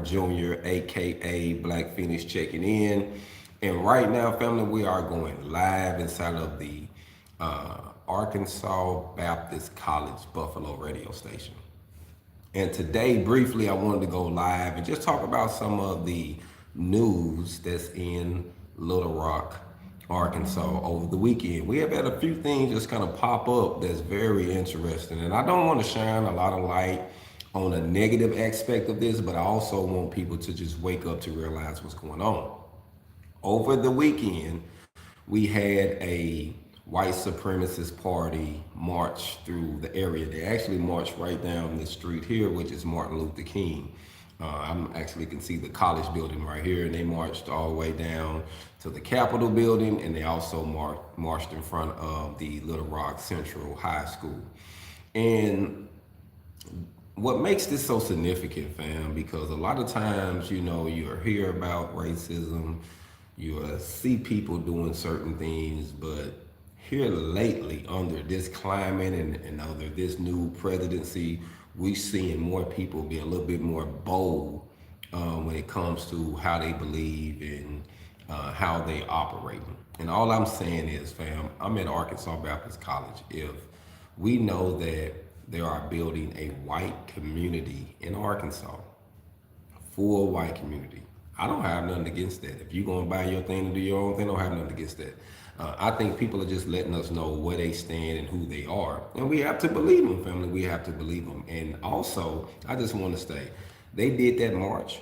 Jr., aka Black Phoenix, checking in. And right now, family, we are going live inside of the Arkansas Baptist College Buffalo radio station. And today, briefly, I wanted to go live and just talk about some of the news that's in Little Rock, Arkansas over the weekend. We have had a few things just kind of pop up that's very interesting. And I don't want to shine a lot of light on a negative aspect of this, but I also want people to just wake up to realize what's going on. Over the weekend, we had a white supremacist party march through the area. They actually marched right down the street here, which is Martin Luther King. I'm actually can see the college building right here, and they marched all the way down to the Capitol building, and they also marched in front of the Little Rock Central High School. And what makes this so significant, fam, because a lot of times, you hear about racism, you see people doing certain things, but here lately, under this climate and under this new presidency, we're seeing more people be a little bit more bold when it comes to how they believe and how they operate. And all I'm saying is, fam, I'm at Arkansas Baptist College. If we know that they are building a white community in Arkansas, full white community, I don't have nothing against that. If you're going to buy your thing and do your own thing, I don't have nothing against that. I think people are just letting us know where they stand and who they are. And we have to believe them, family. We have to believe them. And also, I just want to say, they did that march,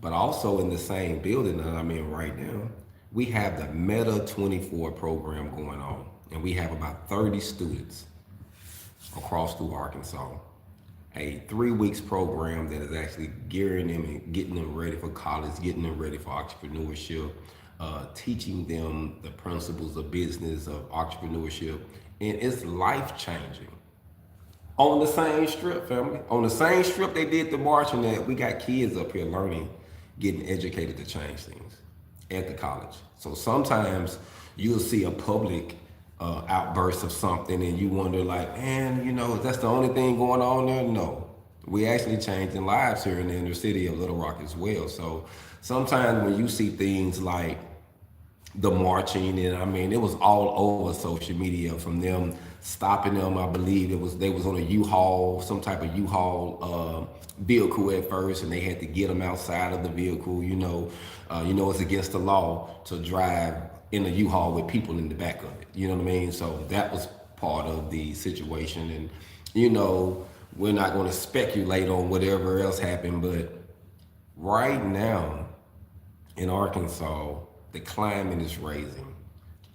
but also in the same building that I'm in right now, we have the Meta 24 program going on. And we have about 30 students across through Arkansas. A 3 weeks program that is actually gearing them and getting them ready for college, getting them ready for entrepreneurship, teaching them the principles of business, of entrepreneurship, and it's life changing. On the same strip, family, on the same strip they did the marching at, we got kids up here learning, getting educated to change things at the college. So sometimes you'll see a public outburst of something and you wonder like, man, that's the only thing going on there? No. We actually changing lives here in the inner city of Little Rock as well. So sometimes when you see things like the marching, and I mean, it was all over social media from them stopping them. I believe they was on a U-Haul, some type of U-Haul vehicle at first, and they had to get them outside of the vehicle. It's against the law to drive in a U-Haul with people in the back of it. You know what I mean? So that was part of the situation. And, we're not going to speculate on whatever else happened, but right now in Arkansas, the climate is raising.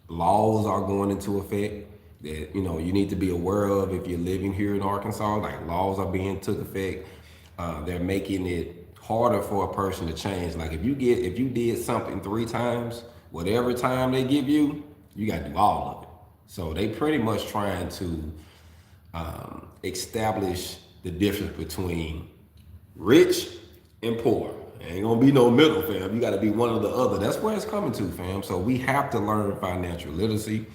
Laws are going into effect that, you need to be aware of if you're living here in Arkansas. Like, laws are being took effect. They're making it harder for a person to change. Like, if you did something 3 times, whatever time they give you, you got to do all of it. So they pretty much trying to establish the difference between rich and poor. Ain't gonna be no middle, fam. You got to be one or the other. That's where it's coming to, fam. So we have to learn financial literacy.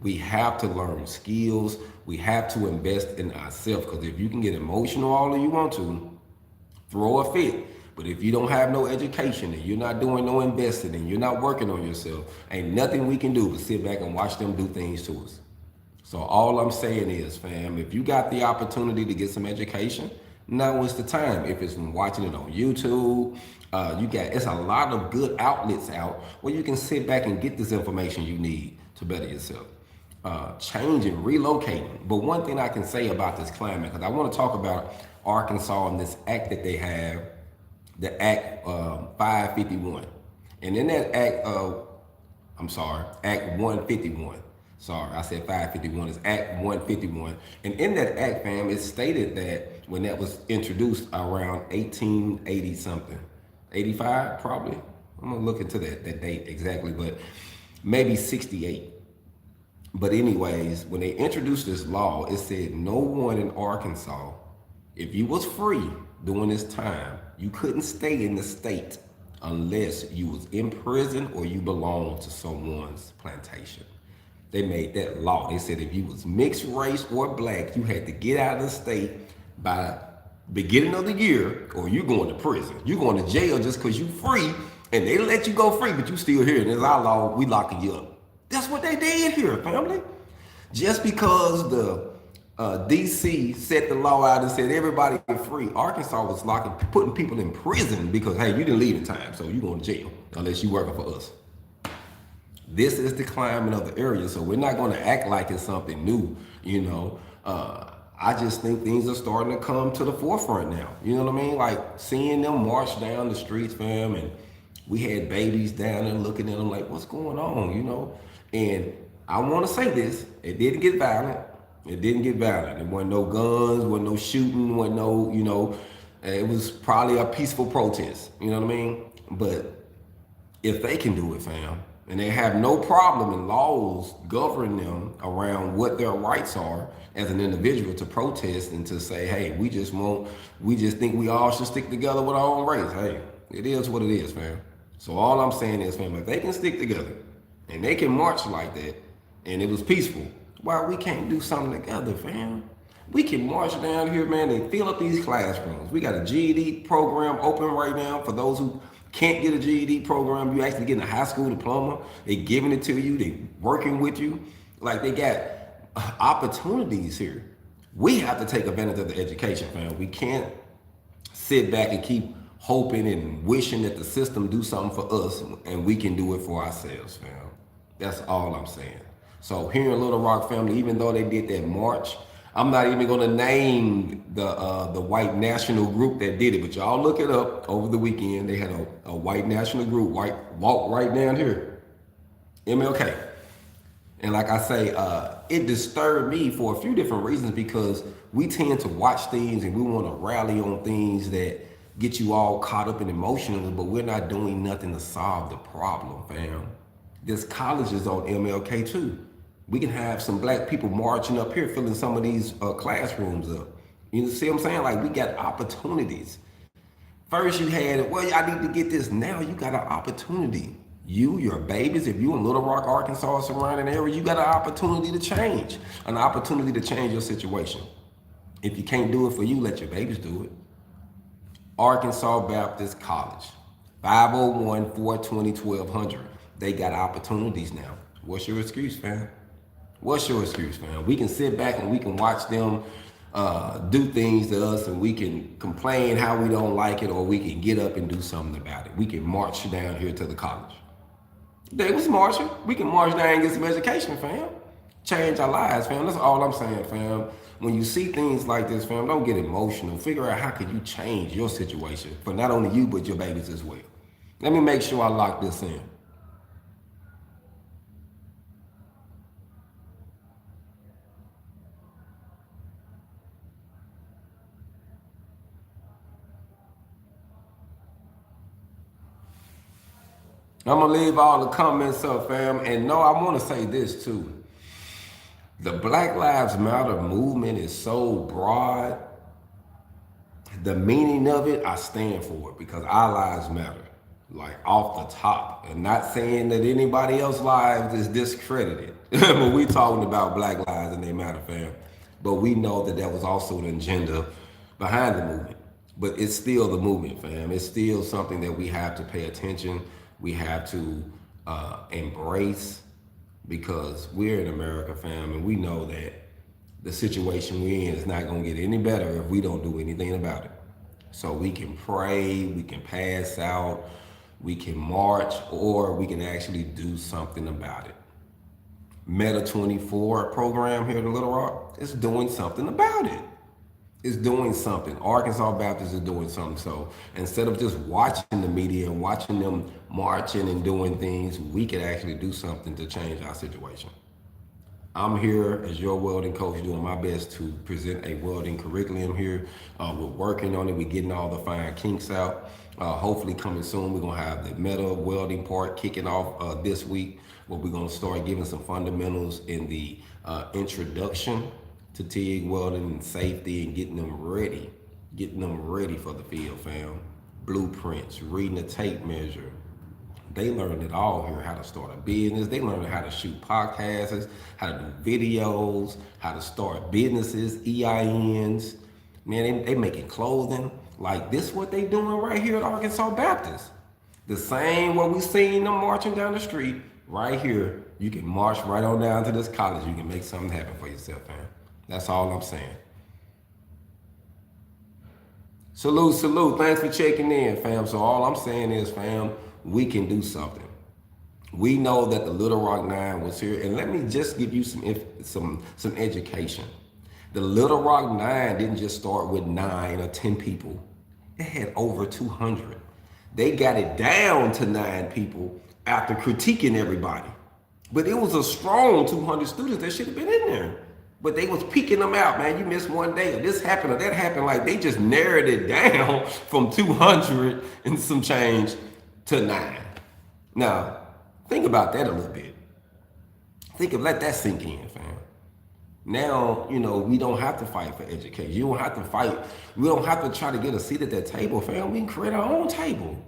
We have to learn skills. We have to invest in ourselves, because if you can get emotional all you want to, throw a fit. But if you don't have no education and you're not doing no investing and you're not working on yourself, ain't nothing we can do but sit back and watch them do things to us. So all I'm saying is, fam, if you got the opportunity to get some education, now is the time. If it's from watching it on YouTube, it's a lot of good outlets out where you can sit back and get this information you need to better yourself. Changing, relocating. But one thing I can say about this climate, because I want to talk about Arkansas and this act that they have, the Act 551. And in that Act, Act 151. Sorry, I said 551. It's Act 151. And in that act, fam, it stated that when that was introduced around 1880 something, 85 probably. I'm gonna look into that date exactly, but maybe 68. But anyways, when they introduced this law, it said no one in Arkansas, if you was free during this time, you couldn't stay in the state unless you was in prison or you belonged to someone's plantation. They made that law. They said if you was mixed race or black, you had to get out of the state by beginning of the year, or you going to prison. You going to jail just because you free, and they let you go free, but you still here. And it's our law, we locking you up. That's what they did here, family. Just because the DC set the law out and said everybody is free, Arkansas was putting people in prison because, hey, you didn't leave in time, so you going to jail unless you working for us. This is the climate of the area, so we're not going to act like it's something new, you know. I just think things are starting to come to the forefront now. You know what I mean? Like seeing them march down the streets, fam, and we had babies down there looking at them like, what's going on, you know? And I want to say this, it didn't get violent. It didn't get violent. There wasn't no guns, wasn't no shooting, wasn't no, you know, it was probably a peaceful protest, you know what I mean? But if they can do it, fam, and they have no problem in laws govern them around what their rights are as an individual to protest and to say, hey, we just think we all should stick together with our own race. Hey, it is what it is, fam. So all I'm saying is, fam, if they can stick together and they can march like that and it was peaceful, why we can't do something together, fam? We can march down here, man, and fill up these classrooms. We got a GED program open right now for those who can't get a GED program. You actually getting a high school diploma. They giving it to you. They working with you. Like they got opportunities here. We have to take advantage of the education, fam. We can't sit back and keep hoping and wishing that the system do something for us and we can do it for ourselves, fam. That's all I'm saying. So here in Little Rock, family, even though they did that march, I'm not even gonna name the white national group that did it, but y'all look it up over the weekend. They had a white national group, walk right down here, MLK. And like I say, it disturbed me for a few different reasons because we tend to watch things and we wanna rally on things that get you all caught up and emotional, but we're not doing nothing to solve the problem, fam. This college is on MLK too. We can have some black people marching up here, filling some of these classrooms up. You see what I'm saying? Like we got opportunities. First you had, well, I need to get this. Now you got an opportunity. You, your babies, if you in Little Rock, Arkansas, surrounding area, you got an opportunity to change. An opportunity to change your situation. If you can't do it for you, let your babies do it. Arkansas Baptist College, 501-420-1200. They got opportunities now. What's your excuse, fam? What's your excuse, fam? We can sit back and we can watch them do things to us and we can complain how we don't like it, or we can get up and do something about it. We can march down here to the college. They was marching. We can march down and get some education, fam. Change our lives, fam. That's all I'm saying, fam. When you see things like this, fam, don't get emotional. Figure out how can you change your situation for not only you, but your babies as well. Let me make sure I lock this in. I'm gonna leave all the comments up, fam. And no, I wanna say this too. The Black Lives Matter movement is so broad. The meaning of it, I stand for it because our lives matter. Like off the top. And not saying that anybody else's lives is discredited. But we talking about black lives and they matter, fam. But we know that that was also an agenda behind the movement. But it's still the movement, fam. It's still something that we have to pay attention. We have to embrace because we're in America, fam, and we know that the situation we're in is not gonna get any better if we don't do anything about it. So we can pray, we can pass out, we can march, or we can actually do something about it. Meta 24 program here in Little Rock is doing something about it. It's doing something. Arkansas Baptist is doing something. So instead of just watching the media and watching them marching and doing things, we can actually do something to change our situation. I'm here as your welding coach doing my best to present a welding curriculum here. We're working on it. We're getting all the fine kinks out. Hopefully coming soon, we're gonna have the meta welding part kicking off this week, where we're gonna start giving some fundamentals in the introduction to TIG welding and safety and getting them ready for the field, fam. Blueprints, reading the tape measure. They learned it all here, how to start a business. They learned how to shoot podcasts, how to do videos, how to start businesses, EINs, Man, they making clothing. Like this what they doing right here at Arkansas Baptist. The same what we seen them marching down the street, right here. You can march right on down to this college. You can make something happen for yourself, man. That's all I'm saying. Salute, salute. Thanks for checking in, fam. So all I'm saying is, fam, we can do something. We know that the Little Rock Nine was here, and let me just give you some education. The Little Rock Nine didn't just start with 9 or 10 people. It had over 200. They got it down to 9 people after critiquing everybody. But it was a strong 200 students that should have been in there. But they was peeking them out, man. You missed one day, or this happened, or that happened. Like they just narrowed it down from 200 and some change to 9. Now, think about that a little bit. Let that sink in, fam. Now, we don't have to fight for education. You don't have to fight. We don't have to try to get a seat at that table, fam. We can create our own table.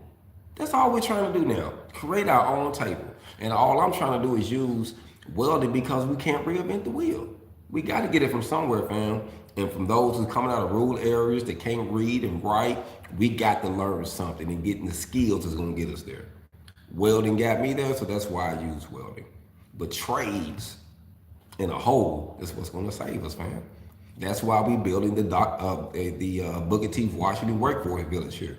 That's all we're trying to do now. Create our own table. And all I'm trying to do is use welding because we can't reinvent the wheel. We got to get it from somewhere, fam. And from those who coming out of rural areas that can't read and write, we got to learn something, and getting the skills is going to get us there. Welding got me there, so that's why I use welding. But trades in a whole is what's going to save us, fam. That's why we building the Booker T. Washington Workforce Village here.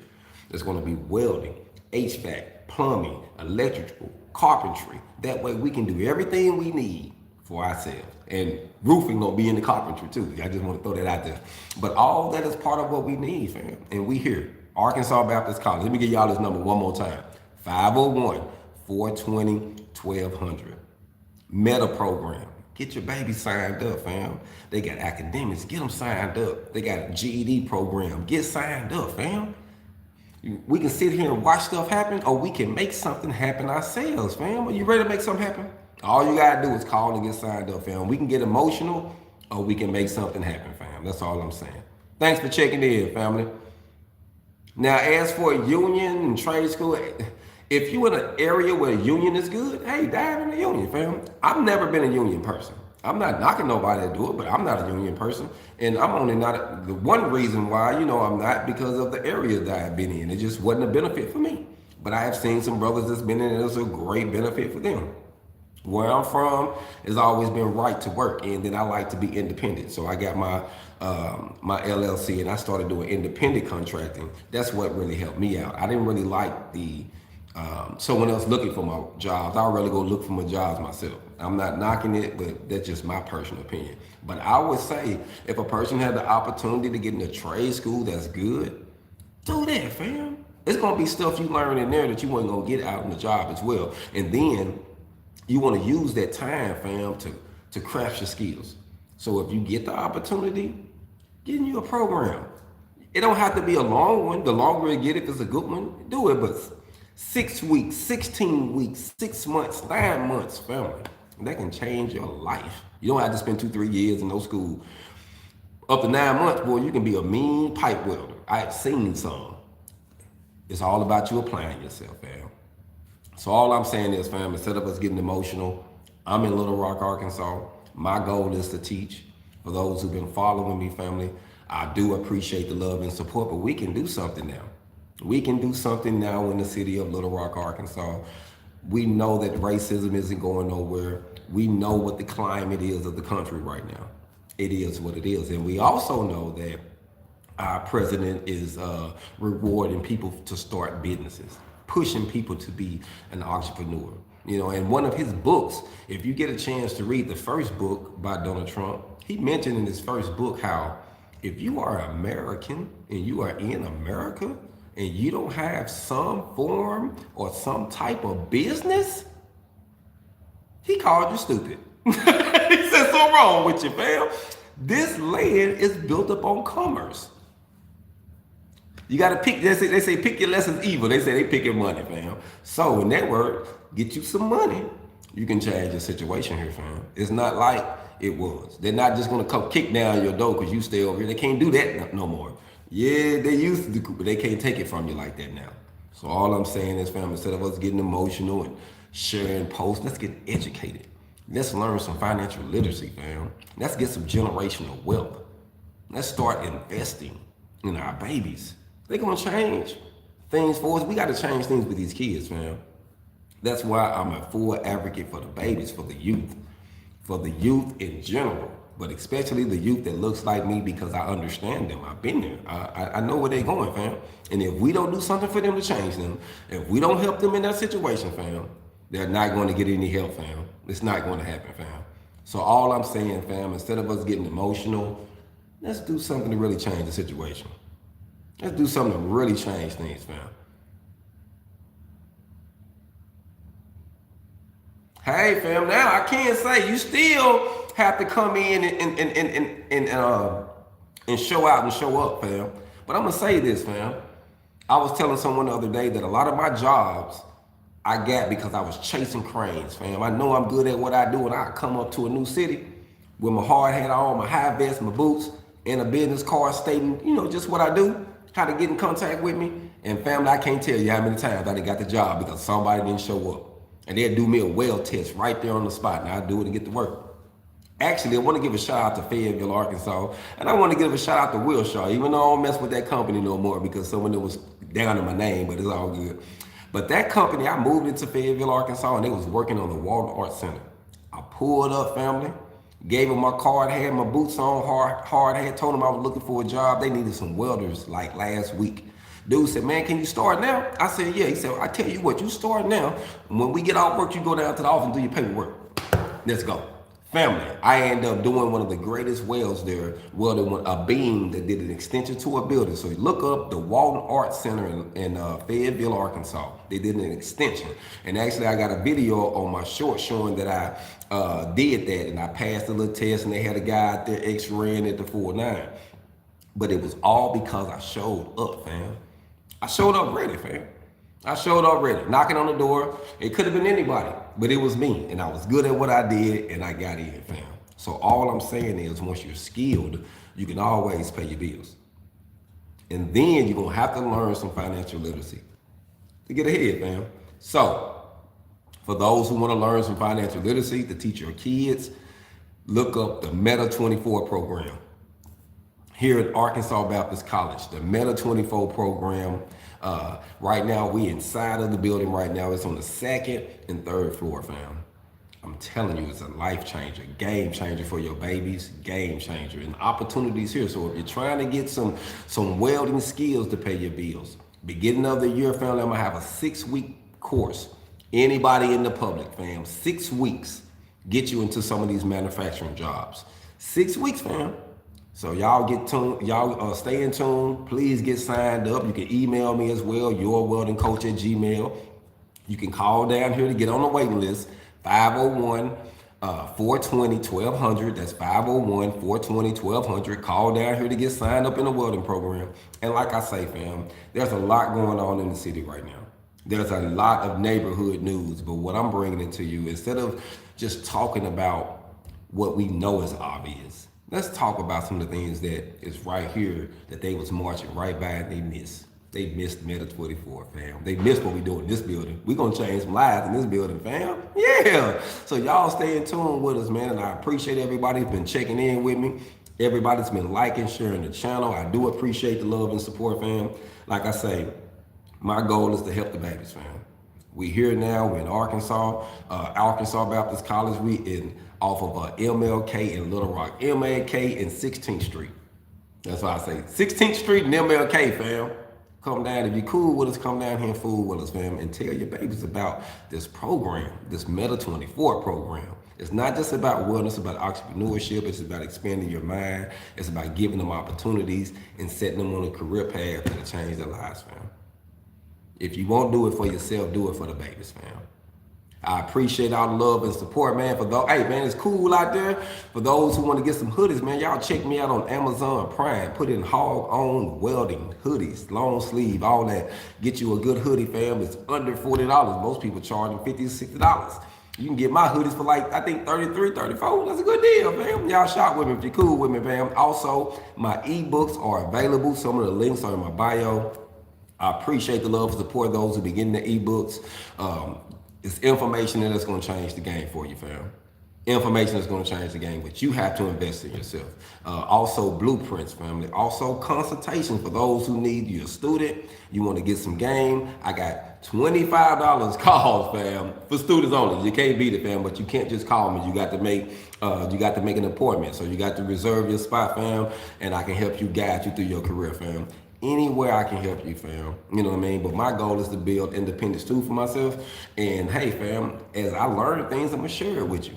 It's going to be welding, HVAC, plumbing, electrical, carpentry. That way we can do everything we need for ourselves. And roofing gonna be in the carpentry too. I just want to throw that out there. But all that is part of what we need, fam. And we here, Arkansas Baptist College. Let me give y'all this number one more time. 501-420-1200. Meta program. Get your baby signed up, fam. They got academics. Get them signed up. They got a GED program. Get signed up, fam. We can sit here and watch stuff happen, or we can make something happen ourselves, fam. Are you ready to make something happen? All you gotta do is call and get signed up, fam. We can get emotional, or we can make something happen, fam. That's all I'm saying. Thanks for checking in, family. Now, as for a union and trade school, if you're in an area where a union is good, hey, dive in the union, fam. I've never been a union person. I'm not knocking nobody to do it, but I'm not a union person. And I'm only not, the one reason why, I'm not, because of the area that I've been in. It just wasn't a benefit for me. But I have seen some brothers that's been in it, it's a great benefit for them. Where I'm from has always been right to work, and then I like to be independent. So I got my LLC, and I started doing independent contracting. That's what really helped me out. I didn't really like the someone else looking for my jobs. I'd rather go look for my jobs myself. I'm not knocking it, but that's just my personal opinion. But I would say if a person had the opportunity to get in a trade school that's good, do that, fam. It's gonna be stuff you learn in there that you weren't gonna get out in the job as well. And then you want to use that time, fam, to craft your skills. So if you get the opportunity, get in you a program. It don't have to be a long one. The longer you get it, if it's a good one, do it. But 6 weeks, 16 weeks, 6 months, 9 months, family, that can change your life. You don't have to spend 2-3 years in no school. Up to 9 months, boy, you can be a mean pipe welder. I've seen some. It's all about you applying yourself, fam. So all I'm saying is, fam, instead of us getting emotional, I'm in Little Rock, Arkansas. My goal is to teach. For those who've been following me, family, I do appreciate the love and support, but we can do something now. We can do something now in the city of Little Rock, Arkansas. We know that racism isn't going nowhere. We know what the climate is of the country right now. It is what it is. And we also know that our president is rewarding people to start businesses, pushing people to be an entrepreneur. And one of his books, if you get a chance to read the first book by Donald Trump, he mentioned in his first book how if you are American and you are in America and you don't have some form or some type of business, he called you stupid. He said, so wrong with you, fam. This land is built up on commerce. You got to pick, they say pick your lessons evil. They say they pick your money, fam. So in that word, get you some money. You can change your situation here, fam. It's not like it was. They're not just going to come kick down your door because you stay over here. They can't do that no more. Yeah, they used to, but they can't take it from you like that now. So all I'm saying is, fam, instead of us getting emotional and sharing posts, let's get educated. Let's learn some financial literacy, fam. Let's get some generational wealth. Let's start investing in our babies. They're gonna change things for us. We gotta change things with these kids, man. That's why I'm a full advocate for the babies, for the youth in general, but especially the youth that looks like me because I understand them. I've been there. I know where they're going, fam. And if we don't do something for them to change them, if we don't help them in that situation, fam, they're not going to get any help, fam. It's not going to happen, fam. So all I'm saying, fam, instead of us getting emotional, let's do something to really change the situation. Let's do something to really change things, fam. Hey, fam, now I can't say you still have to come in and show out and show up, fam. But I'm gonna say this, fam. I was telling someone the other day that a lot of my jobs I got because I was chasing cranes, fam. I know I'm good at what I do, and I come up to a new city with my hard hat on, my high vest, my boots, and a business card stating, just what I do, how to get in contact with me. And family, I can't tell you how many times I done got the job because somebody didn't show up. And they'll do me a weld test right there on the spot, and I'll do it and get to work. Actually, I want to give a shout out to Fayetteville, Arkansas, and I want to give a shout out to Wilshire, even though I don't mess with that company no more because someone that was down in my name, but it's all good. But that company, I moved into Fayetteville, Arkansas, and they was working on the Welder Art Center. I pulled up, family, gave them my card, had my boots on, hard hat, told them I was looking for a job. They needed some welders like last week. Dude said, man, can you start now? I said, yeah. He said, I tell you what, you start now. When we get off work, you go down to the office and do your paperwork. Let's go. Family, I ended up doing one of the greatest welds there, welding a beam that did an extension to a building. So you look up the Welder Art Center in Fayetteville, Arkansas. They did an extension. And actually, I got a video on my short showing that I did that, and I passed a little test, and they had a guy out there x-raying at the 4.9. But it was all because I showed up, fam. I showed up ready, fam. I showed up ready, knocking on the door. It could have been anybody, but it was me. And I was good at what I did, and I got in, fam. So all I'm saying is once you're skilled, you can always pay your bills. And then you're going to have to learn some financial literacy to get ahead, fam. So for those who want to learn some financial literacy to teach your kids, look up the Meta 24 program. Here at Arkansas Baptist College, the Meta 24 program. Right now, we inside of the building right now. It's on the 2nd and 3rd floor, fam. I'm telling you, it's a life changer, game changer for your babies, game changer. And opportunities here. So if you're trying to get some welding skills to pay your bills, beginning of the year, family, I'm gonna have a 6-week course. Anybody in the public, fam, 6 weeks, get you into some of these manufacturing jobs. 6 weeks, fam. So y'all get tuned, y'all stay in tune. Please get signed up. You can email me as well, yourweldingcoach@gmail. You can call down here to get on the waiting list, 501-420-1200. That's 501-420-1200. Call down here to get signed up in the welding program. And like I say, fam, there's a lot going on in the city right now. There's a lot of neighborhood news, but what I'm bringing it to you, instead of just talking about what we know is obvious, let's talk about some of the things that is right here that they was marching right by and they missed. They missed Meta 24, fam. They missed what we do in this building. We're going to change some lives in this building, fam. Yeah. So y'all stay in tune with us, man. And I appreciate everybody who's been checking in with me. Everybody's been liking, sharing the channel. I do appreciate the love and support, fam. Like I say, my goal is to help the babies, fam. We here now, we're in Arkansas, Arkansas Baptist College. We in off of MLK in Little Rock, MLK and 16th Street. That's why I say 16th Street and MLK, fam. Come down, if you cool with us, come down here and fool with us, fam, and tell your babies about this program, this Meta 24 program. It's not just about wellness, it's about entrepreneurship, it's about expanding your mind, it's about giving them opportunities and setting them on a career path to change their lives, fam. If you won't do it for yourself, do it for the babies, fam. I appreciate all the love and support, man. For those, hey, man, it's cool out there. For those who want to get some hoodies, man, y'all check me out on Amazon Prime. Put in hog-owned welding hoodies, long sleeve, all that. Get you a good hoodie, fam. It's under $40. Most people charging $50 to $60. You can get my hoodies for like, I think $33, $34. That's a good deal, fam. Y'all shop with me if you're cool with me, fam. Also, my ebooks are available. Some of the links are in my bio. I appreciate the love and support of those who be getting the ebooks. It's information that's going to change the game for you, fam. Information is going to change the game, but you have to invest in yourself. Also, blueprints, family. Also, consultation for those who need you. A student, you want to get some game. I got $25 calls, fam, for students only. You can't beat it, fam, but you can't just call me. You got to make an appointment. So you got to reserve your spot, fam, and I can help you guide you through your career, fam. Anywhere I can help you, fam. You know what I mean? But my goal is to build independence too for myself. And hey, fam, as I learn things, I'm gonna share it with you.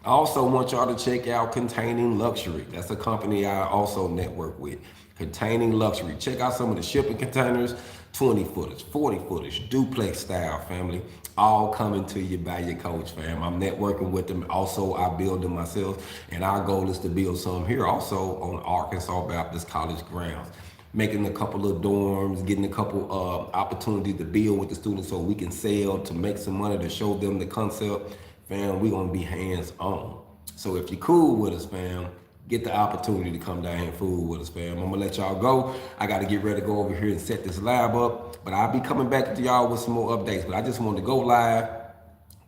I also want y'all to check out Containing Luxury. That's a company I also network with. Containing Luxury. Check out some of the shipping containers, 20 footers, 40 footers, duplex style, family. All coming to you by your coach, fam. I'm networking with them. Also, I build them myself. And our goal is to build some here also on Arkansas Baptist College grounds. Making a couple of dorms, getting a couple opportunities to build with the students so we can sell, to make some money, to show them the concept. Fam, we gonna be hands on. So if you're cool with us, fam, get the opportunity to come down here and fool with us, fam. I'm gonna let y'all go. I gotta get ready to go over here and set this lab up, but I'll be coming back to y'all with some more updates. But I just wanted to go live,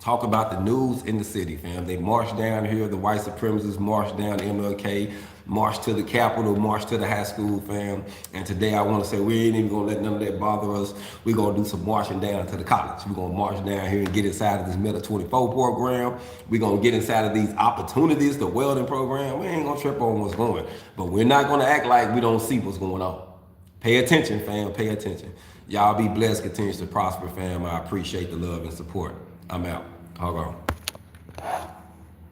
talk about the news in the city, fam. They marched down here, the white supremacists marched down to MLK, marched to the Capitol, marched to the high school, fam. And today I want to say we ain't even gonna let none of that bother us. We're gonna do some marching down to the college. We're gonna march down here and get inside of this Meta 24 program. We're gonna get inside of these opportunities, the welding program. We ain't gonna trip on what's going, but we're not gonna act like we don't see what's going on. Pay attention, fam, pay attention. Y'all be blessed, continues to prosper, fam. I appreciate the love and support. I'm out. Hold on.